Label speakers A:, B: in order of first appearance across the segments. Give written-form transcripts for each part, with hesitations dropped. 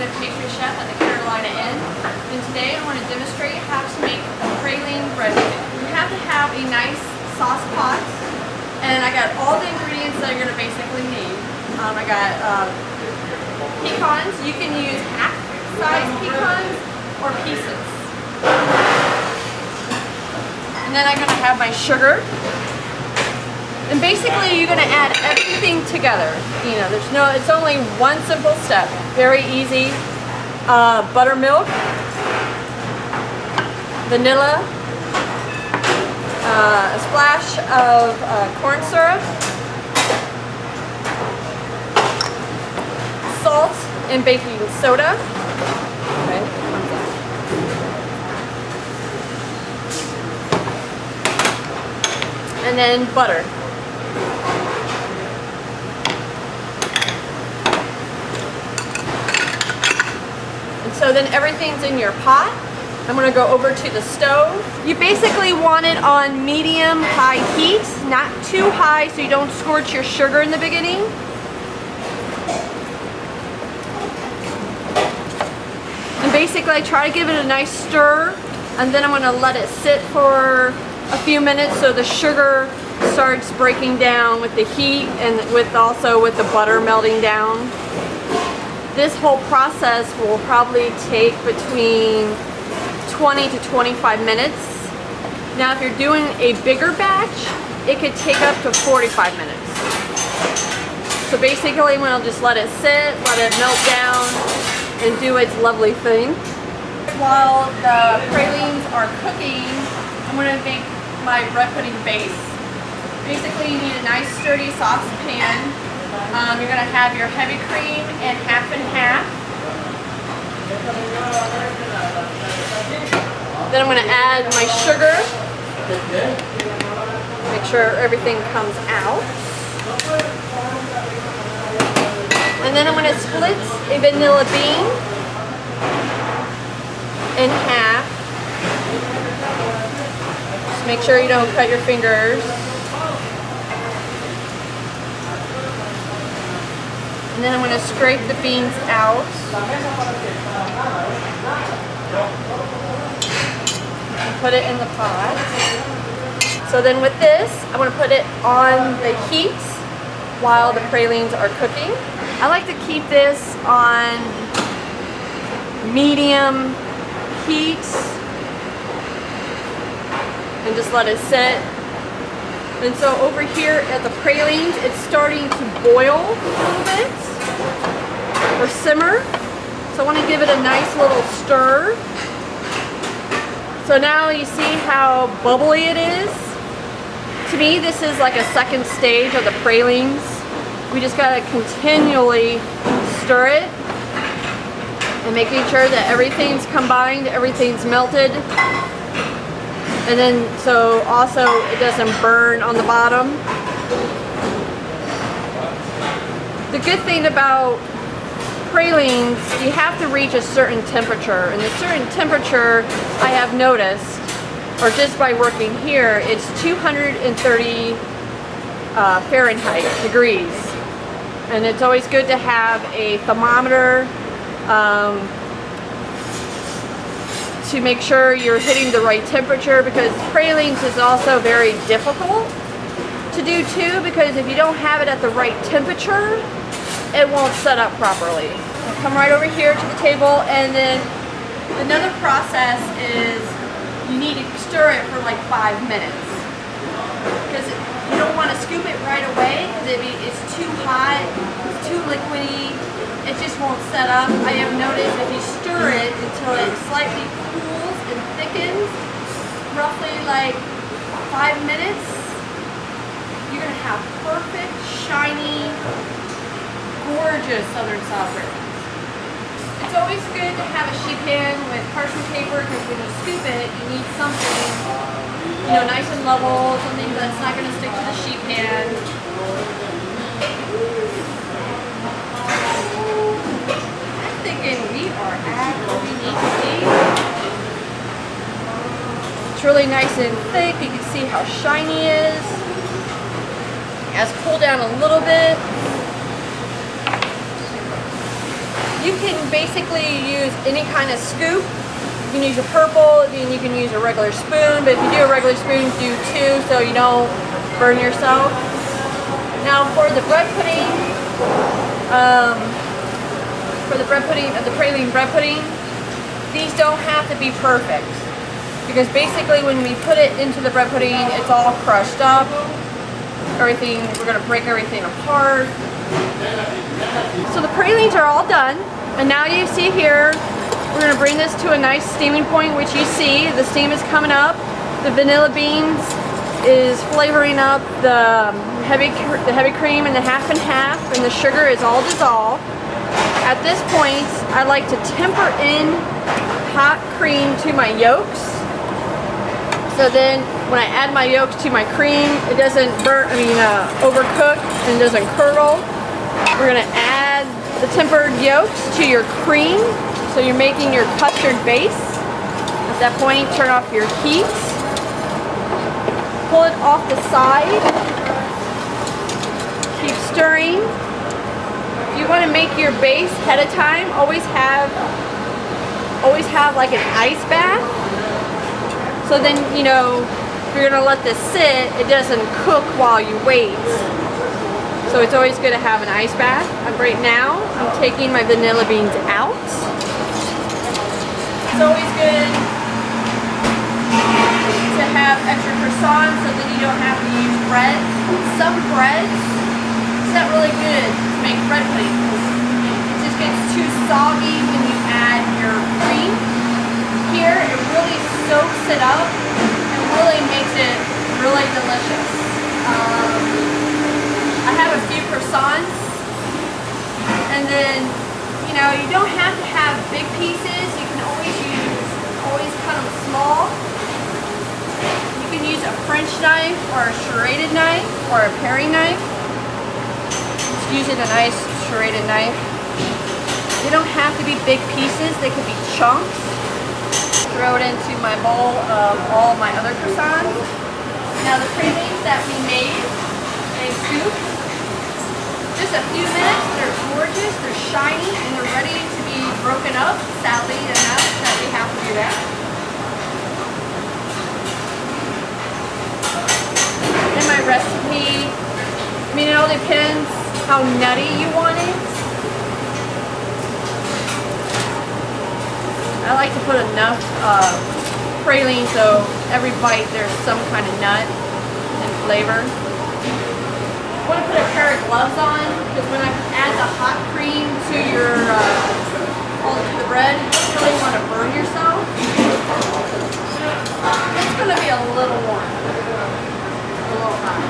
A: certified pastry chef at the Carolina Inn, and today I want to demonstrate how to make a praline bread pudding. You have to have a nice sauce pot, and I got all the ingredients that you're going to basically need. I got pecans. You can use half-size pecans or pieces. And then I'm going to have my sugar. And basically you're going to add everything together. You know, it's only one simple step. Very easy. Buttermilk, vanilla, a splash of corn syrup, salt and baking soda. Okay. And then butter. And so then everything's in your pot. I'm going to go over to the stove. You basically want it on medium-high heat, not too high so you don't scorch your sugar in the beginning. And basically I try to give it a nice stir, and then I'm going to let it sit for a few minutes so the sugar starts breaking down with the heat and also with the butter melting down. This whole process will probably take between 20 to 25 minutes. Now if you're doing a bigger batch, it could take up to 45 minutes. So basically we'll just let it sit, let it melt down, and do its lovely thing. While the pralines are cooking, I'm going to make my bread pudding base. Basically you need a nice sturdy saucepan. You're going to have your heavy cream and half and half. Then I'm going to add my sugar. Make sure everything comes out. And then I'm going to split a vanilla bean in half. Just make sure you don't cut your fingers. And then I'm going to scrape the beans out. And put it in the pot. So then with this, I'm going to put it on the heat while the pralines are cooking. I like to keep this on medium heat and just let it sit. And so over here at the pralines, it's starting to boil a little bit or simmer. So I want to give it a nice little stir. So now you see how bubbly it is. To me, this is like a second stage of the pralines. We just got to continually stir it and making sure that everything's combined, everything's melted. And then, so also it doesn't burn on the bottom. The good thing about pralines, you have to reach a certain temperature. And the certain temperature, I have noticed, or just by working here, it's 230 Fahrenheit degrees. And it's always good to have a thermometer to make sure you're hitting the right temperature, because pralines is also very difficult to do too, because if you don't have it at the right temperature, it won't set up properly. I'll come right over here to the table, and then another process is you need to stir it for like 5 minutes, because you don't want to scoop it right away because it's too hot, it's too liquidy. It just won't set up. I have noticed if you stir it until it slightly cools and thickens, roughly like 5 minutes, you're going to have perfect, shiny, gorgeous southern style pralines. It's always good to have a sheet pan with parchment paper, because when you scoop it, you need something, you know, nice and level, something that's not going to stick to the sheet pan. We are at where we need to be. It's really nice and thick. You can see how shiny it is. It has cooled down a little bit. You can basically use any kind of scoop. You can use a purple, and you can use a regular spoon, but if you do a regular spoon, do 2 so you don't burn yourself. Now for the bread pudding, the praline bread pudding, these don't have to be perfect. Because basically when we put it into the bread pudding, it's all crushed up. Everything, we're gonna break everything apart. So the pralines are all done. And now you see here, we're gonna bring this to a nice steaming point, which you see, the steam is coming up. The vanilla beans is flavoring up the heavy cream and the half and half, and the sugar is all dissolved. At this point, I like to temper in hot cream to my yolks. So then when I add my yolks to my cream, it doesn't overcook and doesn't curdle. We're gonna add the tempered yolks to your cream. So you're making your custard base. At that point, turn off your heat. Pull it off the side. Keep stirring. If you want to make your base ahead of time, always have like an ice bath. So then, you know, if you're gonna let this sit, it doesn't cook while you wait. So it's always good to have an ice bath. Right now, I'm taking my vanilla beans out. It's always good to have extra croissants so that you don't have to use bread. Some breads, it's not really good to make bread pudding. It just gets too soggy when you add your cream. Here, it really soaks it up and really makes it really delicious. I have a few croissants, and then, you know, you don't have to have big pieces. You can always cut them small. You can use a French knife or a serrated knife or a paring knife. Just using a nice serrated knife. They don't have to be big pieces. They could be chunks. Throw it into my bowl of all my other croissants. Now the pralines that we made in soup, just a few minutes, they're gorgeous, they're shiny, and they're ready to be broken up. Sadly enough that we have to do that. And my recipe, I mean, it all depends how nutty you want it. I like to put enough praline so every bite there's some kind of nut and flavor. I want to put a pair of gloves on because when I add the hot cream to the bread, you don't really want to burn yourself. It's going to be a little warm, a little hot.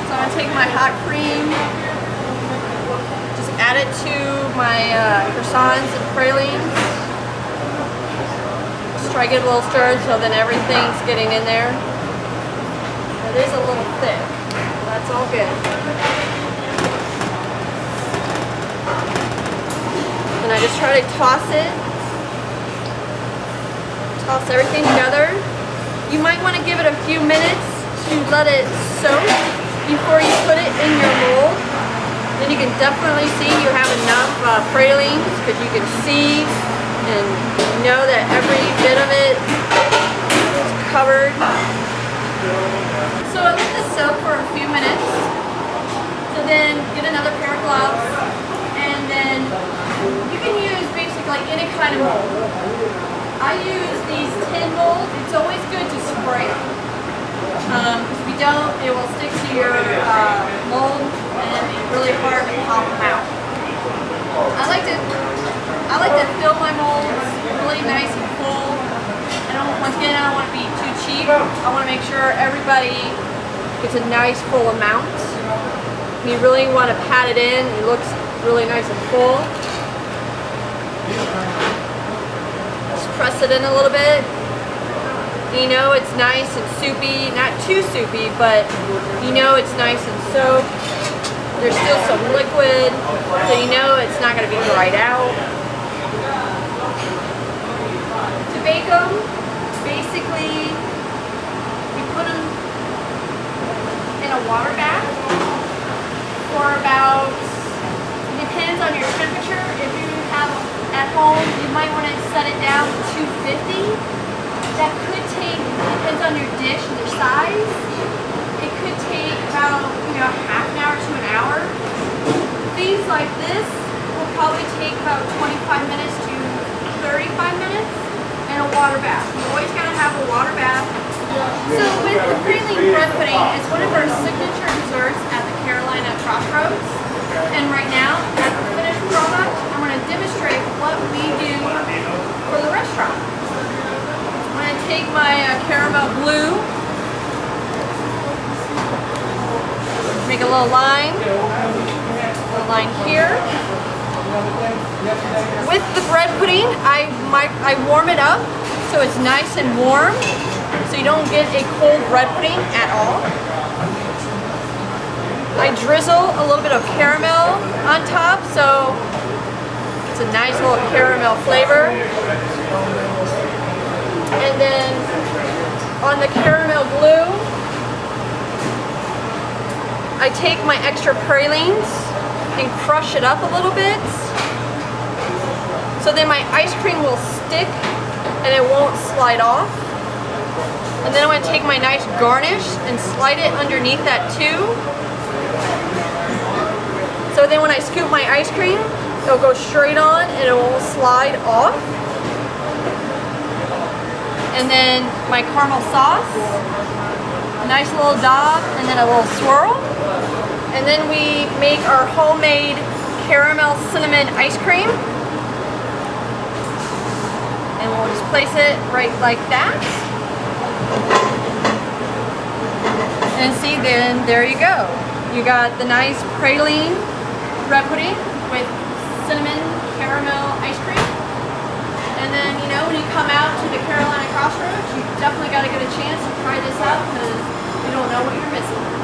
A: So I'm going to take my hot cream, just add it to my croissants and pralines. Just try to get a little stirred so then everything's getting in there. It is a little thick, that's all good. And I just try to toss everything together. You might want to give it a few minutes to let it soak before you put it in your mold. Then you can definitely see you have enough pralines because you can see and know that every bit of it is covered. So I let this soak for a few minutes. So then get another pair of gloves, and then you can use basically any kind of mold. I use these tin molds. It's always good to spray them. Because if you don't, it will stick to your mold and it'll be really hard to pop them out. I like to fill my molds really nice and full. Once again, I don't want to be too cheap. I want to make sure everybody gets a nice full amount. You really want to pat it in. It looks really nice and full. Just press it in a little bit. You know it's nice and soupy, not too soupy, but you know it's nice and soaked. There's still some liquid, so you know it's not going to be dried out. To bake them, basically, you put them in a water bath for about, it depends on your temperature. If you have at home, you might want to set it down to 250. That could take, depends on your dish and your size, it could take about, half an hour to an hour. Things like this will probably take about 25 minutes to 35 minutes in a water bath. You always got to have a water bath. So with the praline bread pudding, it's one of our signature desserts at the Carolina Crossroads. And right now, as the finished product, I'm going to demonstrate what we do for the restaurant. I'm going to take my caramel blue, make a little line here. With the bread pudding, I warm it up so it's nice and warm, so you don't get a cold bread pudding at all. I drizzle a little bit of caramel on top, so it's a nice little caramel flavor. And then on the caramel glue, I take my extra pralines and crush it up a little bit, so then my ice cream will stick and it won't slide off. And then I'm going to take my nice garnish and slide it underneath that too. So then when I scoop my ice cream, it'll go straight on and it won't slide off. And then my caramel sauce, a nice little dab, and then a little swirl. And then we make our homemade caramel cinnamon ice cream. And we'll just place it right like that. And see, then there you go. You got the nice praline bread pudding with cinnamon caramel ice cream. And then, when you come out to the Carolina Crossroads, you definitely got to get a chance to try this out because you don't know what you're missing.